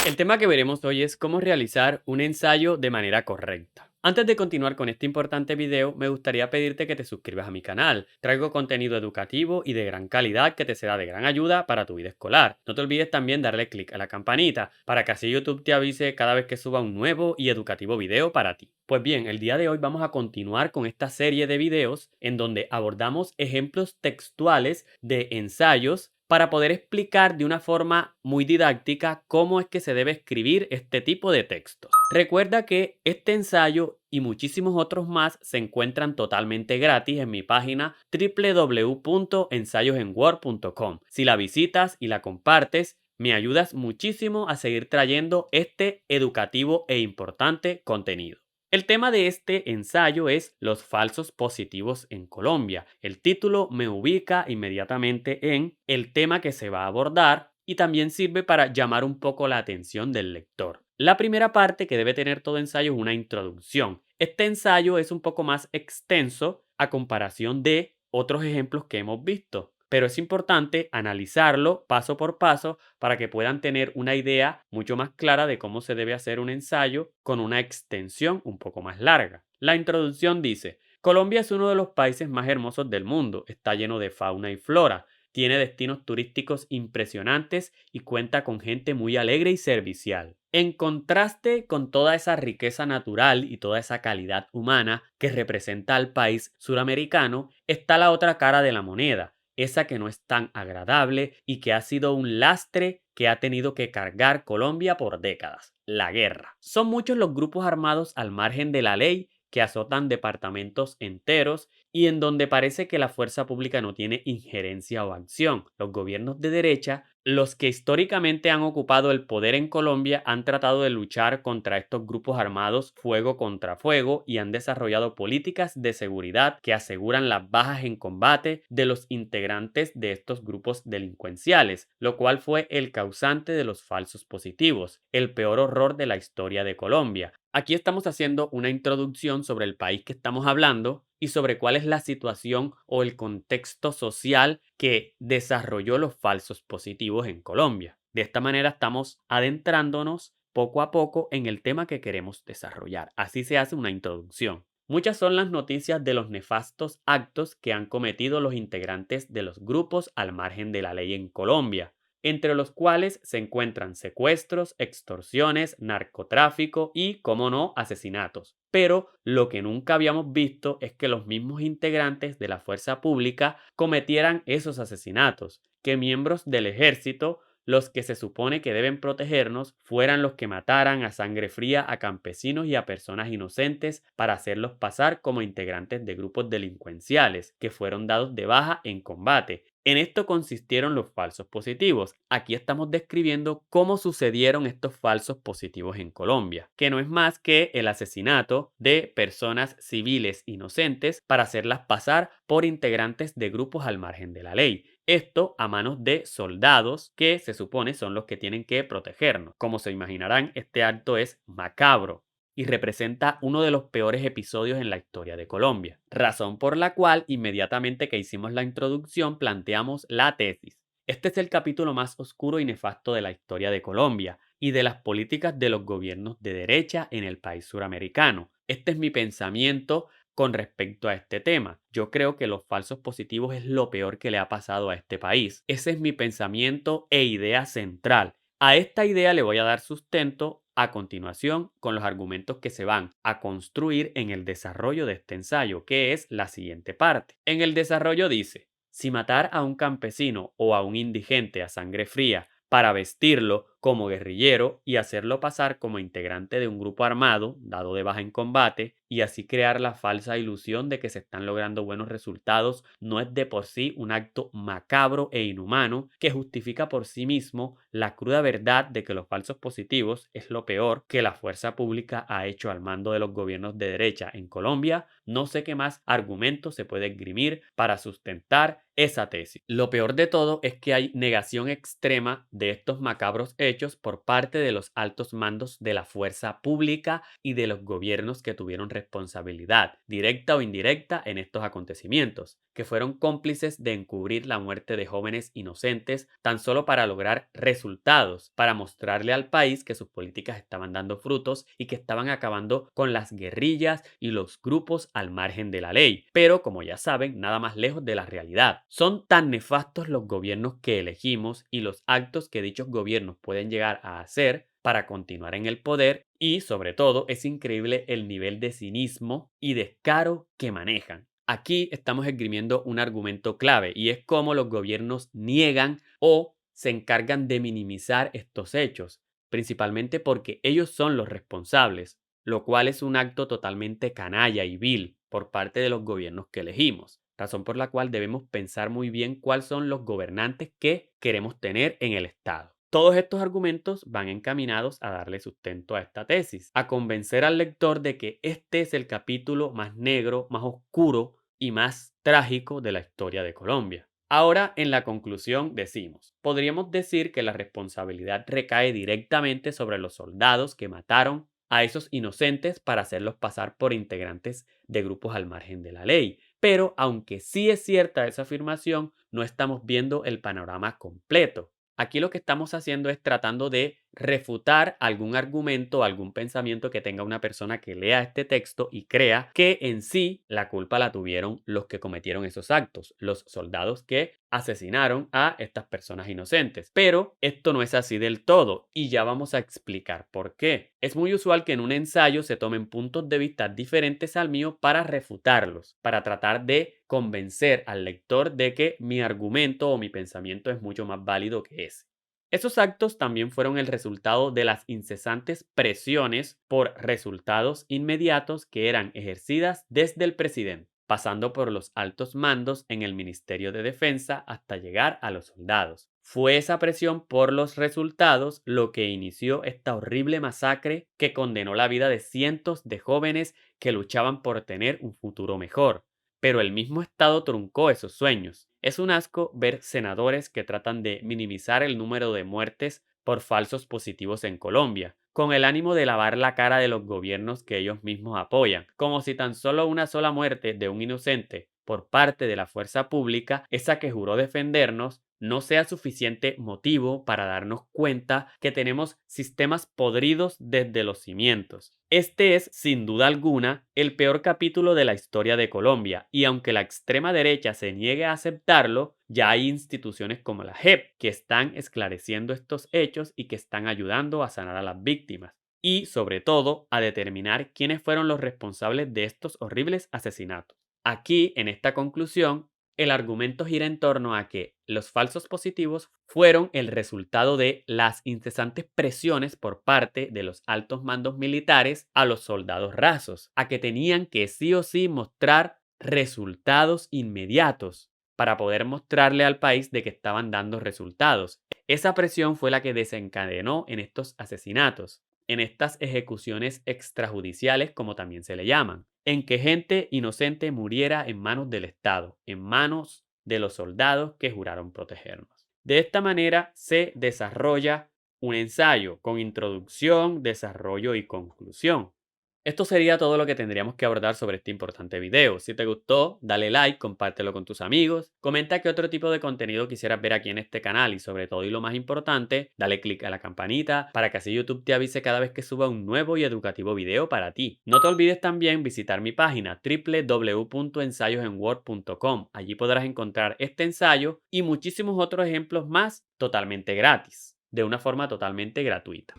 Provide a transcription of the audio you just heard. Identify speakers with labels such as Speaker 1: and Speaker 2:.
Speaker 1: El tema que veremos hoy es cómo realizar un ensayo de manera correcta. Antes de continuar con este importante video, me gustaría pedirte que te suscribas a mi canal. Traigo contenido educativo y de gran calidad que te será de gran ayuda para tu vida escolar. No te olvides también darle clic a la campanita para que así YouTube te avise cada vez que suba un nuevo y educativo video para ti. Pues bien, el día de hoy vamos a continuar con esta serie de videos en donde abordamos ejemplos textuales de ensayos para poder explicar de una forma muy didáctica cómo es que se debe escribir este tipo de textos. Recuerda que este ensayo y muchísimos otros más se encuentran totalmente gratis en mi página www.ensayosenword.com. Si la visitas y la compartes, me ayudas muchísimo a seguir trayendo este educativo e importante contenido. El tema de este ensayo es los falsos positivos en Colombia. El título me ubica inmediatamente en el tema que se va a abordar y también sirve para llamar un poco la atención del lector. La primera parte que debe tener todo ensayo es una introducción. Este ensayo es un poco más extenso a comparación de otros ejemplos que hemos visto, pero es importante analizarlo paso por paso para que puedan tener una idea mucho más clara de cómo se debe hacer un ensayo con una extensión un poco más larga. La introducción dice: Colombia es uno de los países más hermosos del mundo, está lleno de fauna y flora, tiene destinos turísticos impresionantes y cuenta con gente muy alegre y servicial. En contraste con toda esa riqueza natural y toda esa calidad humana que representa al país suramericano, está la otra cara de la moneda, esa que no es tan agradable y que ha sido un lastre que ha tenido que cargar Colombia por décadas: la guerra. Son muchos los grupos armados al margen de la ley que azotan departamentos enteros y en donde parece que la fuerza pública no tiene injerencia o acción. Los gobiernos de derecha, los que históricamente han ocupado el poder en Colombia, han tratado de luchar contra estos grupos armados fuego contra fuego y han desarrollado políticas de seguridad que aseguran las bajas en combate de los integrantes de estos grupos delincuenciales, lo cual fue el causante de los falsos positivos, el peor horror de la historia de Colombia. Aquí estamos haciendo una introducción sobre el país que estamos hablando y sobre cuál es la situación o el contexto social que desarrolló los falsos positivos en Colombia. De esta manera estamos adentrándonos poco a poco en el tema que queremos desarrollar. Así se hace una introducción. Muchas son las noticias de los nefastos actos que han cometido los integrantes de los grupos al margen de la ley en Colombia, entre los cuales se encuentran secuestros, extorsiones, narcotráfico y, como no, asesinatos. Pero lo que nunca habíamos visto es que los mismos integrantes de la fuerza pública cometieran esos asesinatos, que miembros del ejército, los que se supone que deben protegernos, fueran los que mataran a sangre fría a campesinos y a personas inocentes para hacerlos pasar como integrantes de grupos delincuenciales que fueron dados de baja en combate. En esto consistieron los falsos positivos. Aquí estamos describiendo cómo sucedieron estos falsos positivos en Colombia, que no es más que el asesinato de personas civiles inocentes para hacerlas pasar por integrantes de grupos al margen de la ley. Esto a manos de soldados que se supone son los que tienen que protegernos. Como se imaginarán, este acto es macabro y representa uno de los peores episodios en la historia de Colombia, razón por la cual inmediatamente que hicimos la introducción planteamos la tesis. Este es el capítulo más oscuro y nefasto de la historia de Colombia y de las políticas de los gobiernos de derecha en el país suramericano. Este es mi pensamiento con respecto a este tema. Yo creo que los falsos positivos es lo peor que le ha pasado a este país. Ese es mi pensamiento e idea central. A esta idea le voy a dar sustento a continuación con los argumentos que se van a construir en el desarrollo de este ensayo, que es la siguiente parte. En el desarrollo dice: si matar a un campesino o a un indigente a sangre fría para vestirlo como guerrillero y hacerlo pasar como integrante de un grupo armado dado de baja en combate y así crear la falsa ilusión de que se están logrando buenos resultados, no es de por sí un acto macabro e inhumano que justifica por sí mismo la cruda verdad de que los falsos positivos es lo peor que la fuerza pública ha hecho al mando de los gobiernos de derecha en Colombia? No sé qué más argumentos se puede esgrimir para sustentar esa tesis. Lo peor de todo es que hay negación extrema de estos macabros hechos por parte de los altos mandos de la fuerza pública y de los gobiernos que tuvieron responsabilidad, directa o indirecta, en estos acontecimientos, que fueron cómplices de encubrir la muerte de jóvenes inocentes tan solo para lograr resultados, para mostrarle al país que sus políticas estaban dando frutos y que estaban acabando con las guerrillas y los grupos al margen de la ley. Pero, como ya saben, nada más lejos de la realidad. Son tan nefastos los gobiernos que elegimos y los actos que dichos gobiernos pueden llegar a hacer para continuar en el poder y, sobre todo, es increíble el nivel de cinismo y descaro que manejan. Aquí estamos esgrimiendo un argumento clave y es cómo los gobiernos niegan o se encargan de minimizar estos hechos, principalmente porque ellos son los responsables, lo cual es un acto totalmente canalla y vil por parte de los gobiernos que elegimos, razón por la cual debemos pensar muy bien cuáles son los gobernantes que queremos tener en el Estado. Todos estos argumentos van encaminados a darle sustento a esta tesis, a convencer al lector de que este es el capítulo más negro, más oscuro y más trágico de la historia de Colombia. Ahora, en la conclusión decimos, podríamos decir que la responsabilidad recae directamente sobre los soldados que mataron a esos inocentes para hacerlos pasar por integrantes de grupos al margen de la ley. Pero, aunque sí es cierta esa afirmación, no estamos viendo el panorama completo. Aquí lo que estamos haciendo es tratando de refutar algún argumento o algún pensamiento que tenga una persona que lea este texto y crea que en sí la culpa la tuvieron los que cometieron esos actos, los soldados que asesinaron a estas personas inocentes. Pero esto no es así del todo y ya vamos a explicar por qué. Es muy usual que en un ensayo se tomen puntos de vista diferentes al mío para refutarlos, para tratar de convencer al lector de que mi argumento o mi pensamiento es mucho más válido que ese. Esos actos también fueron el resultado de las incesantes presiones por resultados inmediatos que eran ejercidas desde el presidente, pasando por los altos mandos en el Ministerio de Defensa hasta llegar a los soldados. Fue esa presión por los resultados lo que inició esta horrible masacre que condenó la vida de cientos de jóvenes que luchaban por tener un futuro mejor. Pero el mismo Estado truncó esos sueños. Es un asco ver senadores que tratan de minimizar el número de muertes por falsos positivos en Colombia, con el ánimo de lavar la cara de los gobiernos que ellos mismos apoyan, como si tan solo una sola muerte de un inocente por parte de la fuerza pública, esa que juró defendernos, no sea suficiente motivo para darnos cuenta que tenemos sistemas podridos desde los cimientos. Este es, sin duda alguna, el peor capítulo de la historia de Colombia, y aunque la extrema derecha se niegue a aceptarlo, ya hay instituciones como la JEP que están esclareciendo estos hechos y que están ayudando a sanar a las víctimas y, sobre todo, a determinar quiénes fueron los responsables de estos horribles asesinatos. Aquí, en esta conclusión, el argumento gira en torno a que los falsos positivos fueron el resultado de las incesantes presiones por parte de los altos mandos militares a los soldados rasos, a que tenían que sí o sí mostrar resultados inmediatos para poder mostrarle al país de que estaban dando resultados. Esa presión fue la que desencadenó en estos asesinatos, en estas ejecuciones extrajudiciales, como también se le llaman, en que gente inocente muriera en manos del Estado, en manos de los soldados que juraron protegernos. De esta manera se desarrolla un ensayo con introducción, desarrollo y conclusión. Esto sería todo lo que tendríamos que abordar sobre este importante video. Si te gustó, dale like, compártelo con tus amigos, comenta qué otro tipo de contenido quisieras ver aquí en este canal y sobre todo y lo más importante, dale click a la campanita para que así YouTube te avise cada vez que suba un nuevo y educativo video para ti. No te olvides también visitar mi página www.ensayosenword.com. Allí podrás encontrar este ensayo y muchísimos otros ejemplos más totalmente gratis, de una forma totalmente gratuita.